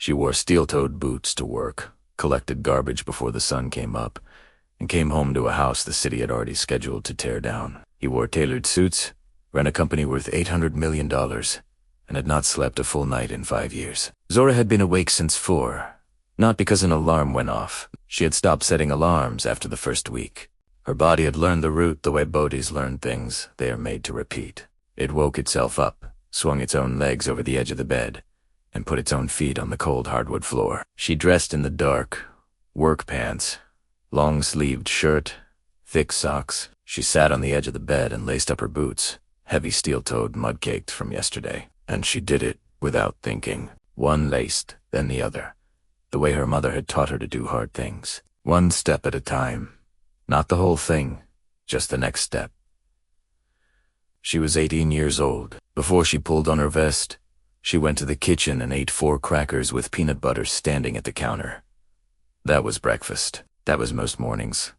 She wore steel-toed boots to work, collected garbage before the sun came up, and came home to a house the city had already scheduled to tear down. He wore tailored suits, ran a company worth $800 million, and had not slept a full night in 5 years. Zora had been awake since 4, not because an alarm went off. She had stopped setting alarms after the first week. Her body had learned the route the way bodies learn things they are made to repeat. It woke itself up, swung its own legs over the edge of the bed, and put its own feet on the cold hardwood floor. She dressed in the dark, work pants, long-sleeved shirt, thick socks. She sat on the edge of the bed and laced up her boots, heavy steel-toed, mud-caked from yesterday. And she did it without thinking. One laced, then the other, the way her mother had taught her to do hard things. One step at a time. Not the whole thing, just the next step. She was 18 years old. Before she pulled on her vest, she went to the kitchen and ate 4 crackers with peanut butter standing at the counter. That was breakfast. That was most mornings.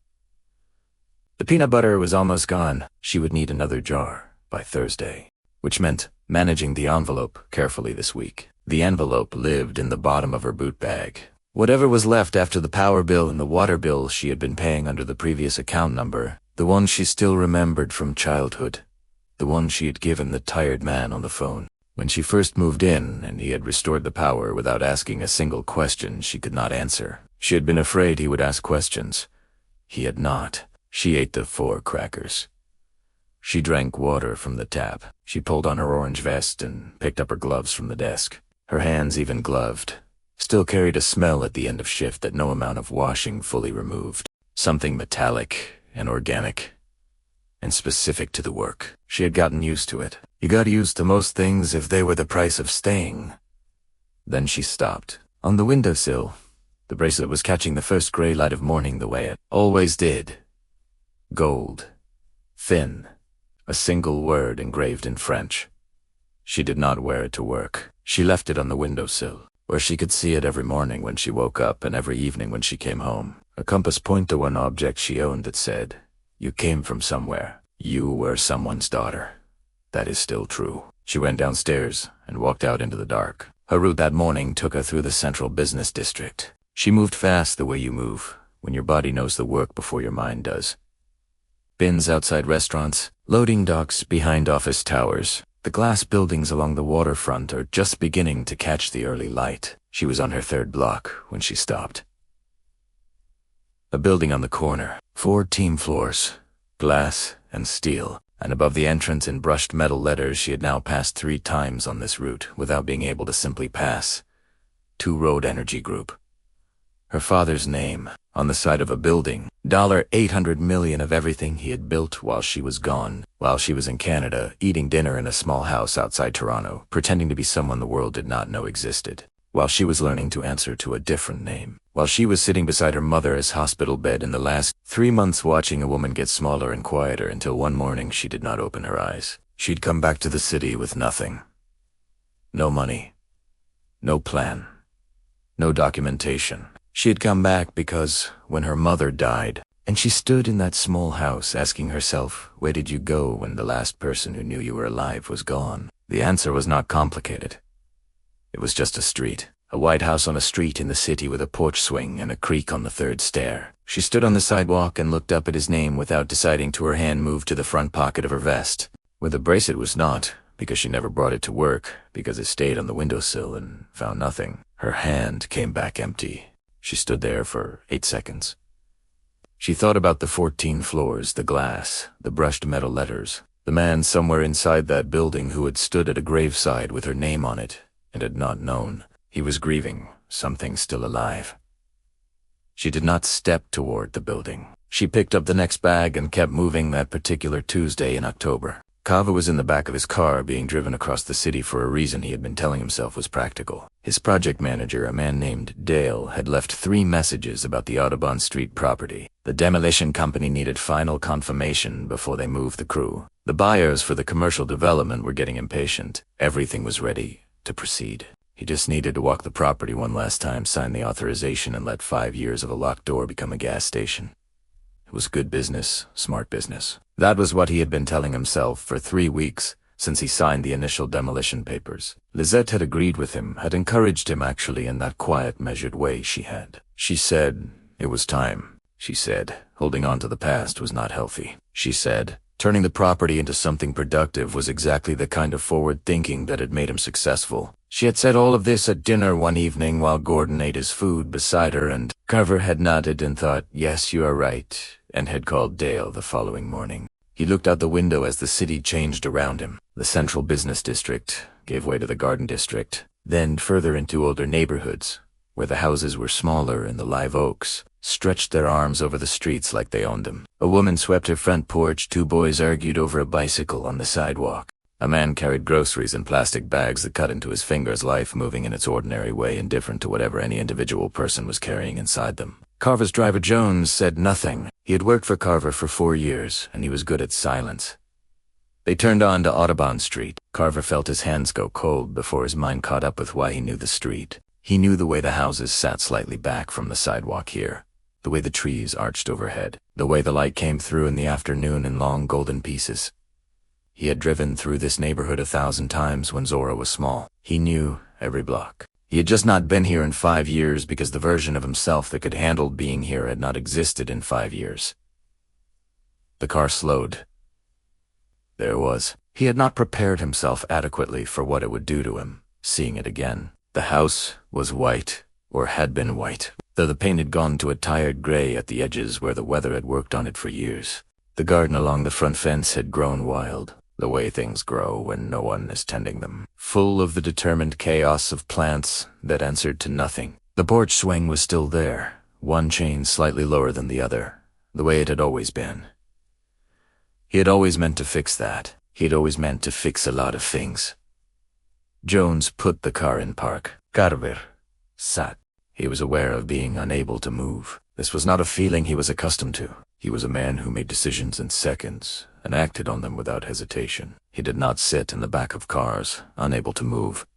The peanut butter was almost gone. She would need another jar by Thursday, which meant managing the envelope carefully this week. The envelope lived in the bottom of her boot bag. Whatever was left after the power bill and the water bill she had been paying under the previous account number, the one she still remembered from childhood, the one she had given the tired man on the phone. When she first moved in and he had restored the power without asking a single question she could not answer. She had been afraid he would ask questions. He had not. She ate the 4 crackers. She drank water from the tap. She pulled on her orange vest and picked up her gloves from the desk. Her hands, even gloved, still carried a smell at the end of shift that no amount of washing fully removed. Something metallic and organic and specific to the work. She had gotten used to it. You got used to most things if they were the price of staying. Then she stopped. On the windowsill, the bracelet was catching the first gray light of morning the way it always did. Gold. Thin. A single word engraved in French. She did not wear it to work. She left it on the windowsill, where she could see it every morning when she woke up and every evening when she came home. A compass point to one object she owned that said, "You came from somewhere. You were someone's daughter." That is still true. She went downstairs and walked out into the dark. Her route that morning took her through the central business district. She moved fast the way you move, when your body knows the work before your mind does. Bins outside restaurants, loading docks behind office towers. The glass buildings along the waterfront are just beginning to catch the early light. She was on her 3rd block when she stopped. A building on the corner, 4 team floors, glass and steel, and above the entrance in brushed metal letters she had now passed 3 times on this route without being able to simply pass. 2 Road Energy Group. Her father's name, on the side of a building, $800 million of everything he had built while she was gone, while she was in Canada, eating dinner in a small house outside Toronto, pretending to be someone the world did not know existed, while she was learning to answer to a different name, while she was sitting beside her mother's hospital bed in the last 3 months watching a woman get smaller and quieter until one morning she did not open her eyes. She'd come back to the city with nothing. No money. No plan. No documentation. She had come back because when her mother died, and she stood in that small house asking herself, where did you go when the last person who knew you were alive was gone? The answer was not complicated. It was just a street. A white house on a street in the city with a porch swing and a creek on the 3rd stair. She stood on the sidewalk and looked up at his name without deciding to. Her hand moved to the front pocket of her vest, where the bracelet was not, because she never brought it to work, because it stayed on the windowsill and found nothing. Her hand came back empty. She stood there for 8 seconds. She thought about the 14 floors, the glass, the brushed metal letters, the man somewhere inside that building who had stood at a graveside with her name on it and had not known. He was grieving, something still alive. She did not step toward the building. She picked up the next bag and kept moving that particular Tuesday in October. Carver was in the back of his car being driven across the city for a reason he had been telling himself was practical. His project manager, a man named Dale, had left 3 messages about the Audubon Street property. The demolition company needed final confirmation before they moved the crew. The buyers for the commercial development were getting impatient. Everything was ready to proceed. He just needed to walk the property one last time, sign the authorization, and let 5 years of a locked door become a gas station. It was good business, smart business. That was what he had been telling himself for 3 weeks, since he signed the initial demolition papers. Lisette had agreed with him, had encouraged him actually in that quiet, measured way she had. She said, it was time. She said, holding on to the past was not healthy. She said, turning the property into something productive was exactly the kind of forward thinking that had made him successful. She had said all of this at dinner one evening while Gordon ate his food beside her, and Carver had nodded and thought, yes, you are right, and had called Dale the following morning. He looked out the window as the city changed around him. The central business district gave way to the garden district, then further into older neighborhoods, where the houses were smaller and the live oaks stretched their arms over the streets like they owned them. A woman swept her front porch, 2 boys argued over a bicycle on the sidewalk. A man carried groceries in plastic bags that cut into his fingers, life moving in its ordinary way, indifferent to whatever any individual person was carrying inside them. Carver's driver Jones said nothing. He had worked for Carver for 4 years, and he was good at silence. They turned on to Audubon Street. Carver felt his hands go cold before his mind caught up with why he knew the street. He knew the way the houses sat slightly back from the sidewalk here, the way the trees arched overhead, the way the light came through in the afternoon in long golden pieces. He had driven through this neighborhood 1,000 times when Zora was small. He knew every block. He had just not been here in 5 years because the version of himself that could handle being here had not existed in 5 years. The car slowed. There it was. He had not prepared himself adequately for what it would do to him, seeing it again. The house was white, or had been white, though the paint had gone to a tired gray at the edges where the weather had worked on it for years. The garden along the front fence had grown wild, the way things grow when no one is tending them, full of the determined chaos of plants that answered to nothing. The porch swing was still there, one chain slightly lower than the other, the way it had always been. He had always meant to fix that. He had always meant to fix a lot of things. Jones put the car in park. Carver sat. He was aware of being unable to move. This was not a feeling he was accustomed to. He was a man who made decisions in seconds and acted on them without hesitation. He did not sit in the back of cars, unable to move.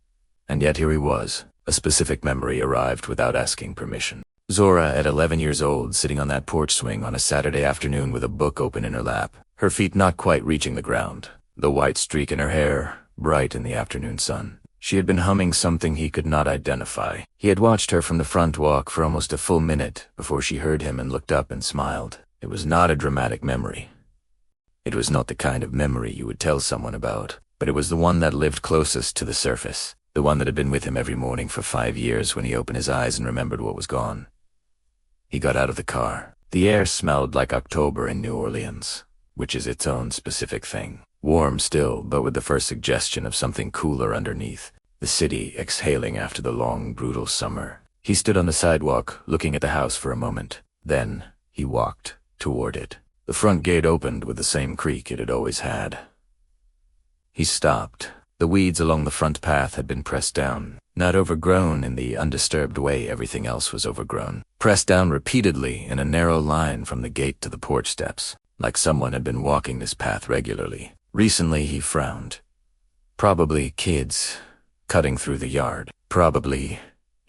And yet here he was. A specific memory arrived without asking permission. Zora, at 11 years old, sitting on that porch swing on a Saturday afternoon with a book open in her lap, her feet not quite reaching the ground, the white streak in her hair bright in the afternoon sun. She had been humming something he could not identify. He had watched her from the front walk for almost a full minute before she heard him and looked up and smiled. It was not a dramatic memory. It was not the kind of memory you would tell someone about, but it was the one that lived closest to the surface, the one that had been with him every morning for 5 years when he opened his eyes and remembered what was gone. He got out of the car. The air smelled like October in New Orleans, which is its own specific thing. Warm still, but with the first suggestion of something cooler underneath. The city exhaling after the long, brutal summer. He stood on the sidewalk, looking at the house for a moment. Then he walked toward it. The front gate opened with the same creak it had always had. He stopped. The weeds along the front path had been pressed down, not overgrown in the undisturbed way everything else was overgrown. Pressed down repeatedly in a narrow line from the gate to the porch steps, like someone had been walking this path regularly. Recently he frowned. Probably kids cutting through the yard. Probably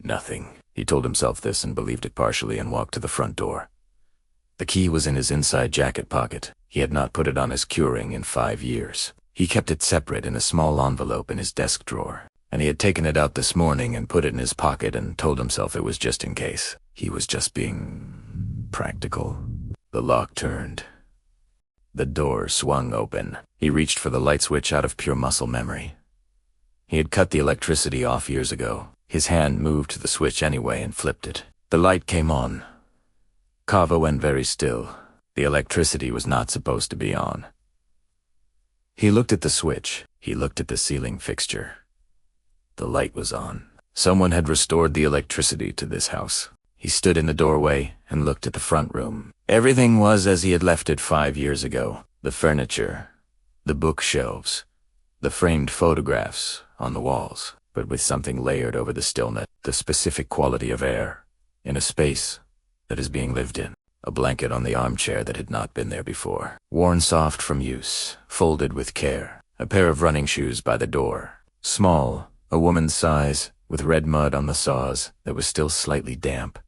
nothing. He told himself this and believed it partially and walked to the front door. The key was in his inside jacket pocket. He had not put it on his curing in 5 years. He kept it separate in a small envelope in his desk drawer, and he had taken it out this morning and put it in his pocket and told himself it was just in case. He was just being practical. The lock turned. The door swung open. He reached for the light switch out of pure muscle memory. He had cut the electricity off years ago. His hand moved to the switch anyway and flipped it. The light came on. Carver went very still. The electricity was not supposed to be on. He looked at the switch. He looked at the ceiling fixture. The light was on. Someone had restored the electricity to this house. He stood in the doorway and looked at the front room. Everything was as he had left it 5 years ago. The furniture, the bookshelves, the framed photographs on the walls, but with something layered over the stillness, the specific quality of air, in a space that is being lived in. A blanket on the armchair that had not been there before, worn soft from use, folded with care. A pair of running shoes by the door, small, a woman's size, with red mud on the saws that was still slightly damp.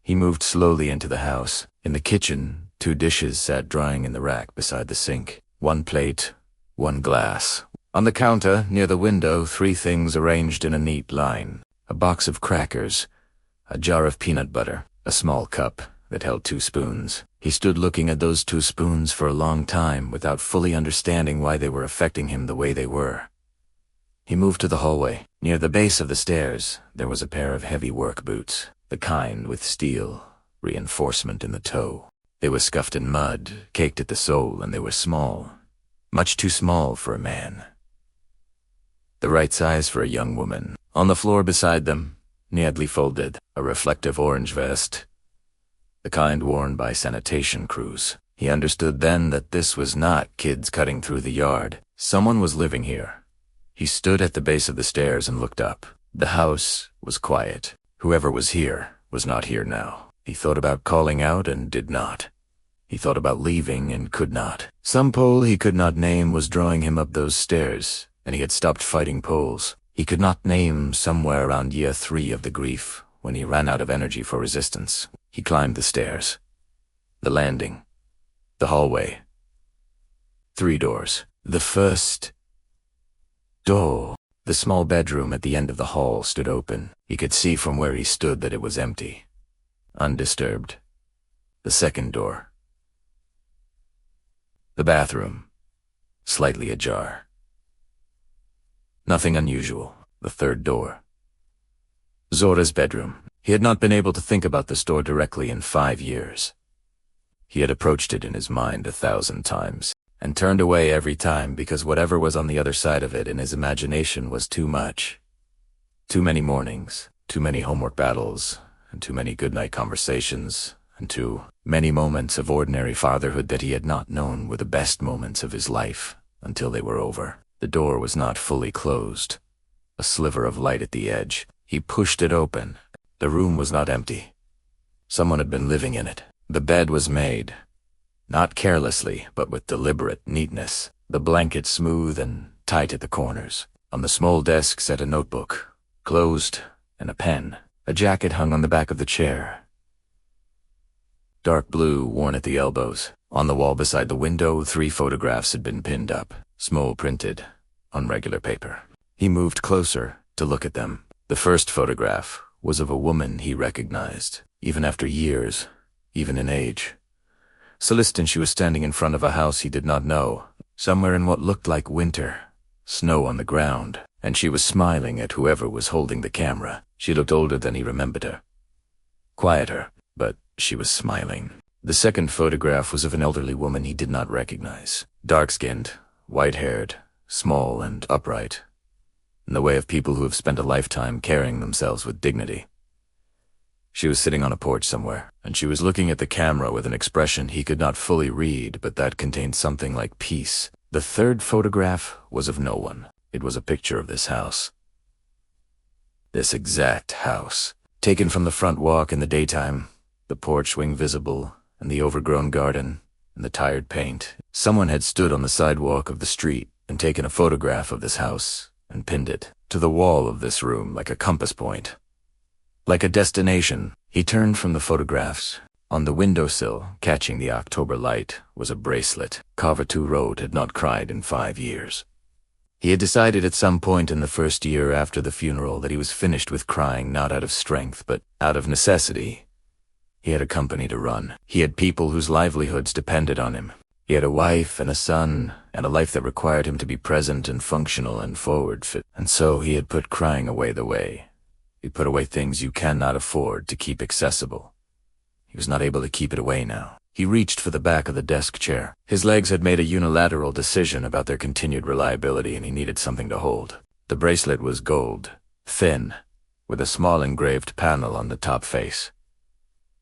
He moved slowly into the house. In the kitchen, 2 dishes sat drying in the rack beside the sink. 1 plate, 1 glass, On the counter, near the window, 3 things arranged in a neat line. A box of crackers, a jar of peanut butter, a small cup that held 2 spoons. He stood looking at those 2 spoons for a long time without fully understanding why they were affecting him the way they were. He moved to the hallway. Near the base of the stairs, there was a pair of heavy work boots, the kind with steel reinforcement in the toe. They were scuffed in mud, caked at the sole, and they were small, much too small for a man. The right size for a young woman. On the floor beside them, neatly folded, a reflective orange vest, the kind worn by sanitation crews. He understood then that this was not kids cutting through the yard. Someone was living here. He stood at the base of the stairs and looked up. The house was quiet. Whoever was here was not here now. He thought about calling out and did not. He thought about leaving and could not. Some pole he could not name was drawing him up those stairs, and he had stopped fighting poles. He could not name somewhere around year 3 of the grief, when he ran out of energy for resistance. He climbed the stairs. The landing. The hallway. 3 doors. The first door. The small bedroom at the end of the hall stood open. He could see from where he stood that it was empty, undisturbed. The second door. The bathroom, slightly ajar. Nothing unusual. The third door. Zora's bedroom. He had not been able to think about this door directly in 5 years. He had approached it in his mind 1,000 times, and turned away every time because whatever was on the other side of it in his imagination was too much. Too many mornings, too many homework battles, and too many goodnight conversations, and too many moments of ordinary fatherhood that he had not known were the best moments of his life until they were over. The door was not fully closed. A sliver of light at the edge. He pushed it open. The room was not empty. Someone had been living in it. The bed was made, not carelessly, but with deliberate neatness. The blanket smooth and tight at the corners. On the small desk sat a notebook, closed, and a pen. A jacket hung on the back of the chair, dark blue, worn at the elbows. On the wall beside the window, 3 photographs had been pinned up, small printed, on regular paper. He moved closer to look at them. The first photograph was of a woman he recognized, even after years, even in age. Celestin, she was standing in front of a house he did not know, somewhere in what looked like winter, snow on the ground, and she was smiling at whoever was holding the camera. She looked older than he remembered her. Quieter, but she was smiling. The second photograph was of an elderly woman he did not recognize. Dark-skinned, white-haired, small and upright, in the way of people who have spent a lifetime carrying themselves with dignity. She was sitting on a porch somewhere, and she was looking at the camera with an expression he could not fully read, but that contained something like peace. The third photograph was of no one. It was a picture of this house. This exact house. Taken from the front walk in the daytime, the porch wing visible, and the overgrown garden, and the tired paint. Someone had stood on the sidewalk of the street and taken a photograph of this house and pinned it to the wall of this room like a compass point. Like a destination. He turned from the photographs. On the windowsill, catching the October light, was a bracelet. Carver Road had not cried in 5 years. He had decided at some point in the first year after the funeral that he was finished with crying, not out of strength, but out of necessity. He had a company to run. He had people whose livelihoods depended on him. He had a wife and a son, and a life that required him to be present and functional and forward fit. And so he had put crying away the way. He put away things you cannot afford to keep accessible. He was not able to keep it away now. He reached for the back of the desk chair. His legs had made a unilateral decision about their continued reliability, and he needed something to hold. The bracelet was gold, thin, with a small engraved panel on the top face.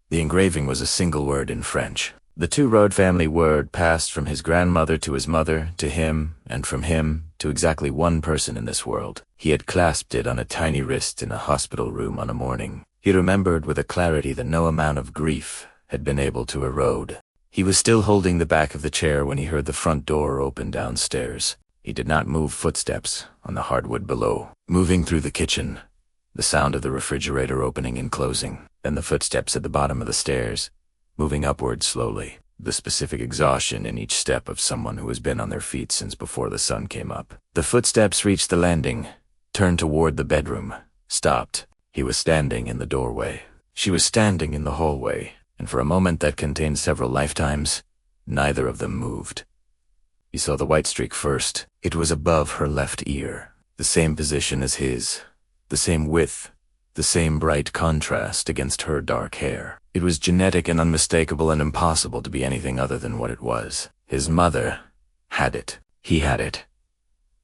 The engraving was a single word in French. The two-road family word passed from his grandmother to his mother, to him, and from him to exactly one person in this world. He had clasped it on a tiny wrist in a hospital room on a morning. He remembered with a clarity that no amount of grief had been able to erode. He was still holding the back of the chair when he heard the front door open downstairs. He did not move footsteps on the hardwood below. Moving through the kitchen, the sound of the refrigerator opening and closing, then the footsteps at the bottom of the stairs, moving upward slowly. the specific exhaustion in each step of someone who has been on their feet since before the sun came up. The footsteps reached the landing, turned toward the bedroom, stopped. He was standing in the doorway. She was standing in the hallway, and for a moment that contained several lifetimes, neither of them moved. He saw the white streak first. It was above her left ear, the same position as his, the same width, the same bright contrast against her dark hair. It was genetic and unmistakable and impossible to be anything other than what it was. His mother had it. He had it.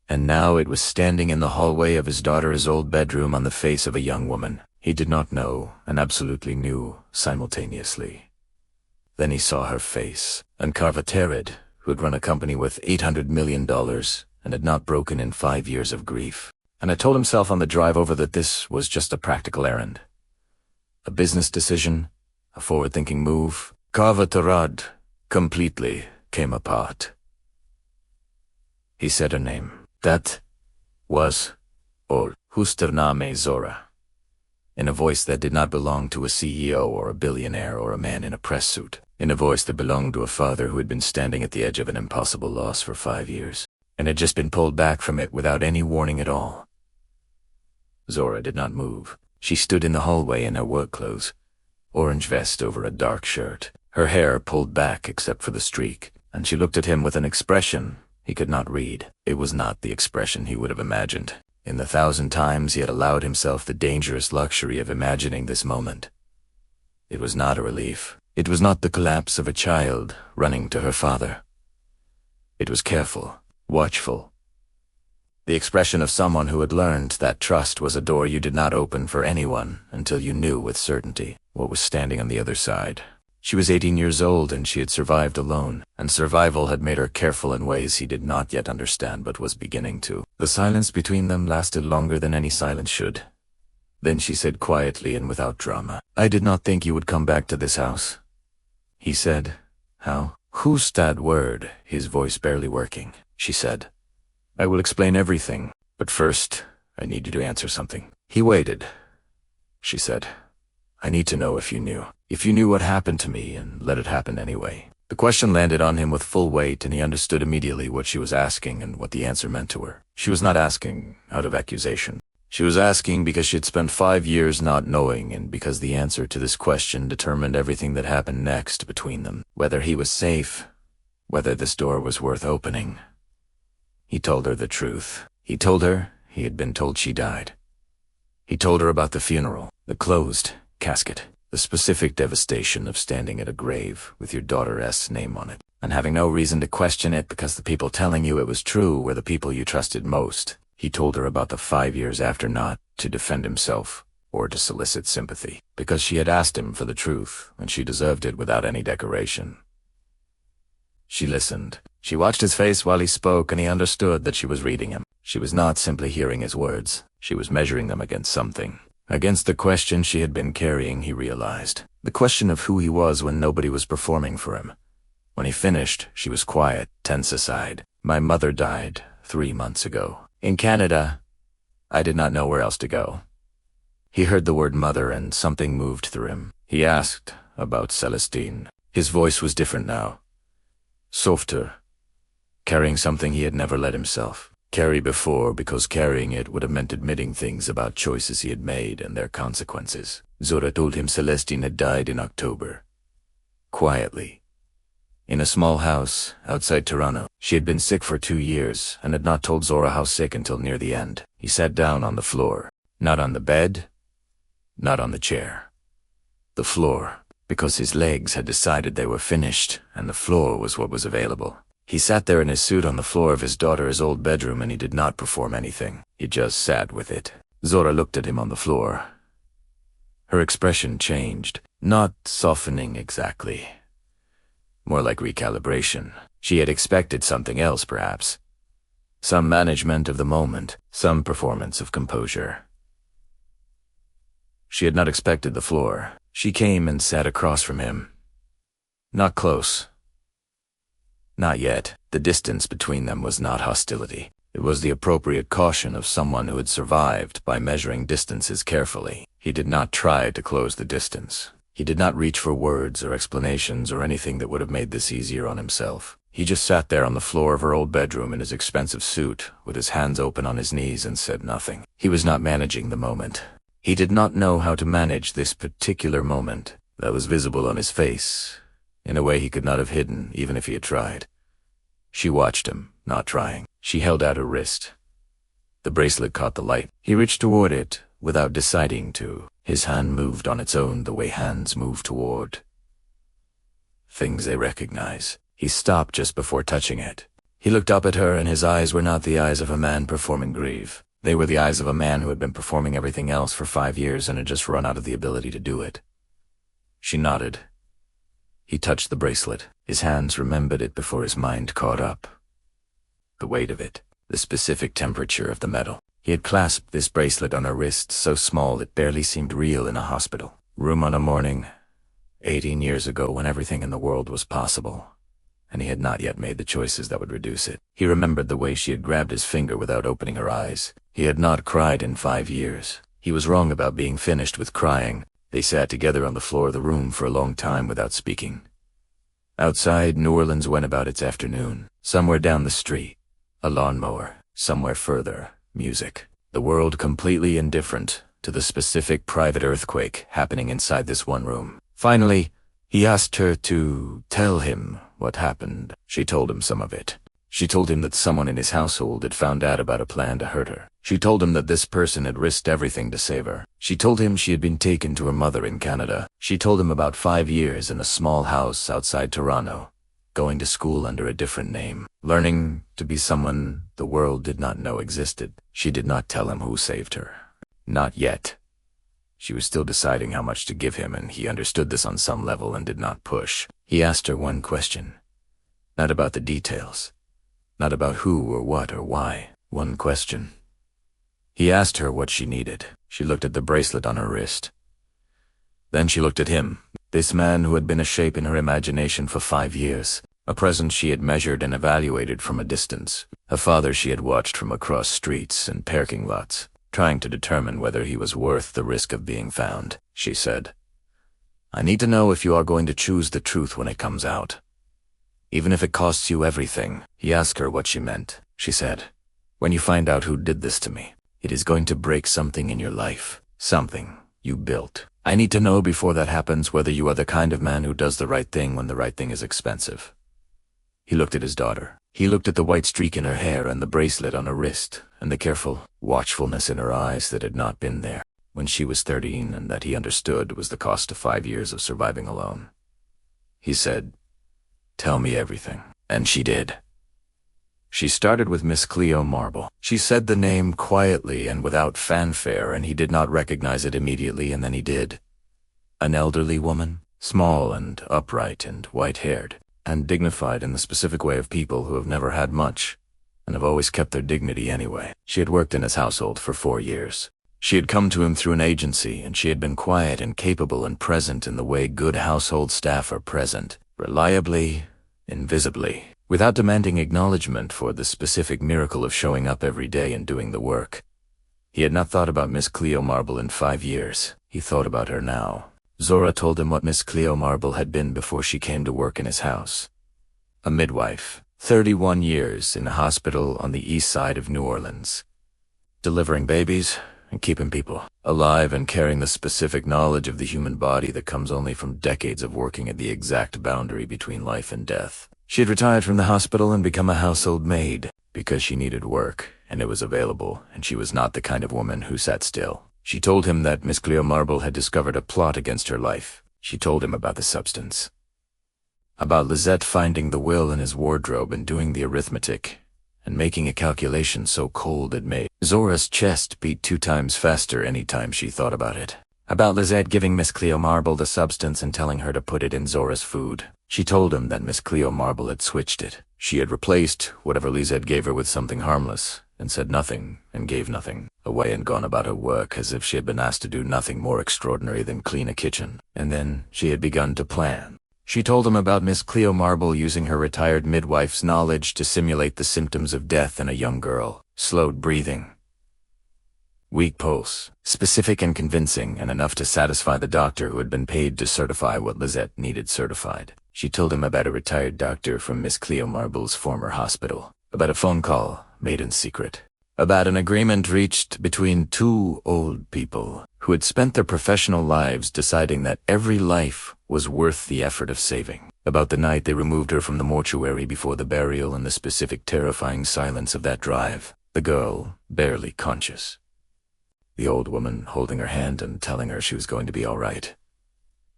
And now it was standing in the hallway of his daughter's old bedroom on the face of a young woman. He did not know, and absolutely knew, simultaneously. Then he saw her face, and Carver, who had run a company with $800 million and had not broken in 5 years of grief, and had told himself on the drive over that this was just a practical errand. A business decision, a forward-thinking move. Carver completely came apart. He said her name. That was all. Huster name Zora. In a voice that did not belong to a CEO or a billionaire or a man in a press suit. In a voice that belonged to a father who had been standing at the edge of an impossible loss for 5 years, and had just been pulled back from it without any warning at all. Zora did not move. She stood in the hallway in her work clothes, orange vest over a dark shirt, her hair pulled back except for the streak, and she looked at him with an expression he could not read. It was not the expression he would have imagined, in the 1,000 times he had allowed himself the dangerous luxury of imagining this moment. It was not a relief. It was not the collapse of a child running to her father. It was careful, watchful. The expression of someone who had learned that trust was a door you did not open for anyone until you knew with certainty what was standing on the other side. She was 18 years old and she had survived alone, and survival had made her careful in ways he did not yet understand but was beginning to. The silence between them lasted longer than any silence should. Then she said quietly and without drama, "I did not think you would come back to this house." He said, "How?" "Who's that word?" His voice barely working. She said, "I will explain everything, but first, I need you to answer something." He waited. She said, "I need to know if you knew. If you knew what happened to me and let it happen anyway." The question landed on him with full weight, and he understood immediately what she was asking and what the answer meant to her. She was not asking out of accusation. She was asking because she had spent 5 years not knowing, and because the answer to this question determined everything that happened next between them. Whether he was safe, whether this door was worth opening. He told her the truth. He told her he had been told she died. He told her about the funeral, the closed casket, the specific devastation of standing at a grave with your daughter's name on it, and having no reason to question it because the people telling you it was true were the people you trusted most. He told her about the 5 years after, not to defend himself or to solicit sympathy, because she had asked him for the truth, and she deserved it without any decoration. She listened. She watched his face while he spoke, and he understood that she was reading him. She was not simply hearing his words. She was measuring them against something. Against the question she had been carrying, he realized. The question of who he was when nobody was performing for him. When he finished, she was quiet, tense aside. "My mother died 3 months ago. In Canada, I did not know where else to go." He heard the word mother and something moved through him. He asked about Celestine. His voice was different now. Softer. Carrying something he had never let himself carry before, because carrying it would have meant admitting things about choices he had made and their consequences. Zora told him Celestine had died in October. Quietly. In a small house outside Toronto. She had been sick for 2 years and had not told Zora how sick until near the end. He sat down on the floor. Not on the bed, not on the chair. The floor, because his legs had decided they were finished and the floor was what was available. He sat there in his suit on the floor of his daughter's old bedroom, and he did not perform anything. He just sat with it. Zora looked at him on the floor. Her expression changed, not softening exactly. More like recalibration. She had expected something else, perhaps. Some management of the moment, some performance of composure. She had not expected the floor. She came and sat across from him. Not close. Not yet. The distance between them was not hostility. It was the appropriate caution of someone who had survived by measuring distances carefully. He did not try to close the distance. He did not reach for words or explanations or anything that would have made this easier on himself. He just sat there on the floor of her old bedroom in his expensive suit, with his hands open on his knees, and said nothing. He was not managing the moment. He did not know how to manage this particular moment that was visible on his face, in a way he could not have hidden, even if he had tried. She watched him, not trying. She held out her wrist. The bracelet caught the light. He reached toward it, without deciding to. His hand moved on its own the way hands move toward things they recognize. He stopped just before touching it. He looked up at her, and his eyes were not the eyes of a man performing grief. They were the eyes of a man who had been performing everything else for 5 years and had just run out of the ability to do it. She nodded. He touched the bracelet. His hands remembered it before his mind caught up. The weight of it, the specific temperature of the metal. He had clasped this bracelet on her wrist, so small it barely seemed real in a hospital room on a morning 18 years ago, when everything in the world was possible, and he had not yet made the choices that would reduce it. He remembered the way she had grabbed his finger without opening her eyes. He had not cried in 5 years. He was wrong about being finished with crying. They sat together on the floor of the room for a long time without speaking. Outside, New Orleans went about its afternoon. Somewhere down the street, a lawnmower. Somewhere further, music. The world completely indifferent to the specific private earthquake happening inside this one room. Finally, he asked her to tell him what happened. She told him some of it. She told him that someone in his household had found out about a plan to hurt her. She told him that this person had risked everything to save her. She told him she had been taken to her mother in Canada. She told him about 5 years in a small house outside Toronto, going to school under a different name, learning to be someone the world did not know existed. She did not tell him who saved her. Not yet. She was still deciding how much to give him, and he understood this on some level and did not push. He asked her one question. Not about the details. Not about who or what or why. One question. He asked her what she needed. She looked at the bracelet on her wrist. Then she looked at him, this man who had been a shape in her imagination for 5 years, a presence she had measured and evaluated from a distance, a father she had watched from across streets and parking lots, trying to determine whether he was worth the risk of being found. She said, "I need to know if you are going to choose the truth when it comes out, even if it costs you everything." He asked her what she meant. She said, "When you find out who did this to me, it is going to break something in your life, something you built. I need to know before that happens whether you are the kind of man who does the right thing when the right thing is expensive." He looked at his daughter. He looked at the white streak in her hair and the bracelet on her wrist and the careful watchfulness in her eyes that had not been there when she was 13 and that he understood was the cost of 5 years of surviving alone. He said, "Tell me everything." And she did. She started with Miss Cleo Marble. She said the name quietly and without fanfare, and he did not recognize it immediately, and then he did. An elderly woman, small and upright and white-haired, and dignified in the specific way of people who have never had much, and have always kept their dignity anyway. She had worked in his household for 4 years. She had come to him through an agency, and she had been quiet and capable and present in the way good household staff are present, reliably, invisibly, without demanding acknowledgement for the specific miracle of showing up every day and doing the work. He had not thought about Miss Cleo Marble in 5 years. He thought about her now. Zora told him what Miss Cleo Marble had been before she came to work in his house. A midwife, 31 years in a hospital on the east side of New Orleans, delivering babies and keeping people alive and carrying the specific knowledge of the human body that comes only from decades of working at the exact boundary between life and death. She had retired from the hospital and become a household maid because she needed work, and it was available, and she was not the kind of woman who sat still. She told him that Miss Cleo Marble had discovered a plot against her life. She told him about the substance. About Lizette finding the will in his wardrobe and doing the arithmetic, and making a calculation so cold it made Zora's chest beat 2 times faster any time she thought about it. About Lizette giving Miss Cleo Marble the substance and telling her to put it in Zora's food. She told him that Miss Cleo Marble had switched it. She had replaced whatever Lizette gave her with something harmless, and said nothing, and gave nothing, away and gone about her work as if she had been asked to do nothing more extraordinary than clean a kitchen. And then she had begun to plan. She told him about Miss Cleo Marble using her retired midwife's knowledge to simulate the symptoms of death in a young girl, slowed breathing, Weak pulse, specific and convincing, and enough to satisfy the doctor who had been paid to certify what Lizette needed certified. She told him about a retired doctor from Miss Cleo Marble's former hospital, about a phone call made in secret, about an agreement reached between two old people who had spent their professional lives deciding that every life was worth the effort of saving, about the night they removed her from the mortuary before the burial and the specific terrifying silence of that drive, the girl barely conscious, the old woman holding her hand and telling her she was going to be all right.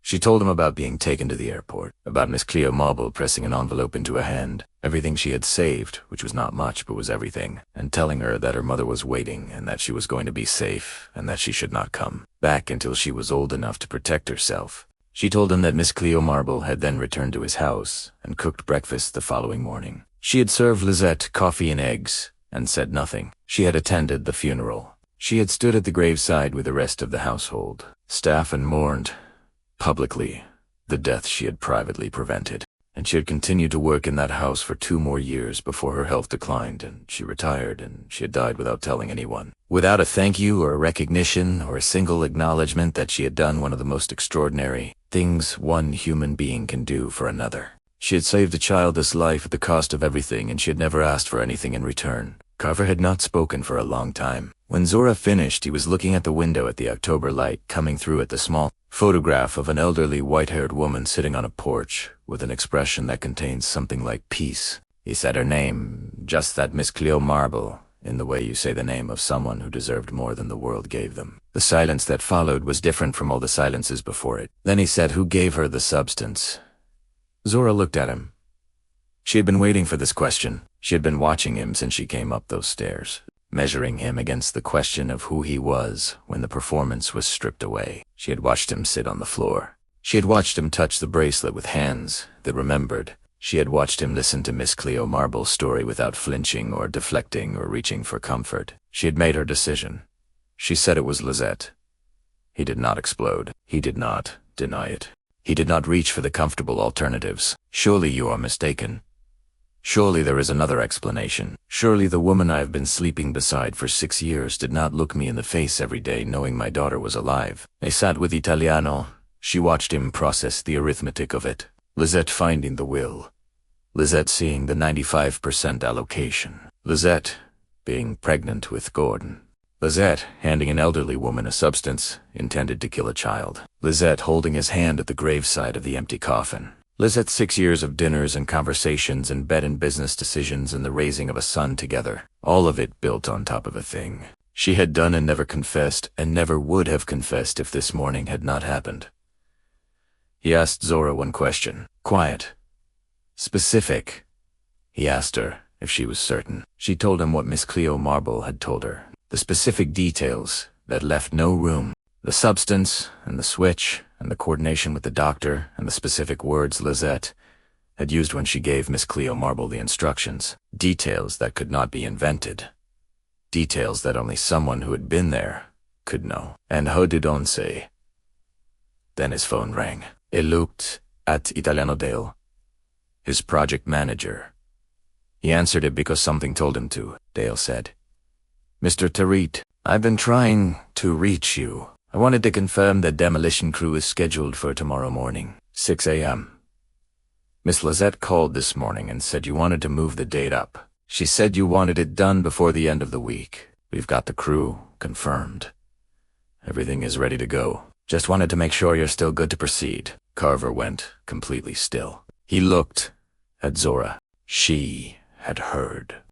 She told him about being taken to the airport, about Miss Cleo Marble pressing an envelope into her hand, everything she had saved, which was not much but was everything, and telling her that her mother was waiting and that she was going to be safe and that she should not come back until she was old enough to protect herself. She told him that Miss Cleo Marble had then returned to his house and cooked breakfast the following morning. She had served Lizette coffee and eggs and said nothing. She had attended the funeral. She had stood at the graveside with the rest of the household, staff, and mourned publicly the death she had privately prevented, and she had continued to work in that house for 2 more years before her health declined and she retired, and she had died without telling anyone, without a thank you or a recognition or a single acknowledgement that she had done one of the most extraordinary things one human being can do for another. She had saved a childless life at the cost of everything, and she had never asked for anything in return. Carver had not spoken for a long time. When Zora finished, he was looking at the window at the October light coming through at the small photograph of an elderly white-haired woman sitting on a porch with an expression that contains something like peace. He said her name, just that Miss Cleo Marble, in the way you say the name of someone who deserved more than the world gave them. The silence that followed was different from all the silences before it. Then he said, "Who gave her the substance?" Zora looked at him. She had been waiting for this question. She had been watching him since she came up those stairs, measuring him against the question of who he was when the performance was stripped away. She had watched him sit on the floor. She had watched him touch the bracelet with hands that remembered. She had watched him listen to Miss Cleo Marble's story without flinching or deflecting or reaching for comfort. She had made her decision. She said it was Lizette. He did not explode. He did not deny it. He did not reach for the comfortable alternatives. "Surely you are mistaken. Surely there is another explanation. Surely the woman I have been sleeping beside for 6 years did not look me in the face every day knowing my daughter was alive." They sat with Italiano. She watched him process the arithmetic of it. Lizette finding the will. Lizette seeing the 95% allocation. Lizette being pregnant with Gordon. Lizette handing an elderly woman a substance intended to kill a child. Lizette holding his hand at the graveside of the empty coffin. Lizette's 6 years of dinners and conversations and bed and business decisions and the raising of a son together. All of it built on top of a thing she had done and never confessed, and never would have confessed if this morning had not happened. He asked Zora one question. Quiet. Specific. He asked her if she was certain. She told him what Miss Cleo Marble had told her. The specific details that left no room. The substance and the switch and the coordination with the doctor and the specific words Lizette had used when she gave Miss Cleo Marble the instructions. Details that could not be invented. Details that only someone who had been there could know. And how did on say? Then his phone rang. He looked at Italiano Dale, his project manager. He answered it because something told him to. Dale said, "Mr. Tarit, I've been trying to reach you. I wanted to confirm the demolition crew is scheduled for tomorrow morning, 6 a.m. Miss Lizette called this morning and said you wanted to move the date up. She said you wanted it done before the end of the week. We've got the crew confirmed. Everything is ready to go. Just wanted to make sure you're still good to proceed." Carver went completely still. He looked at Zora. She had heard.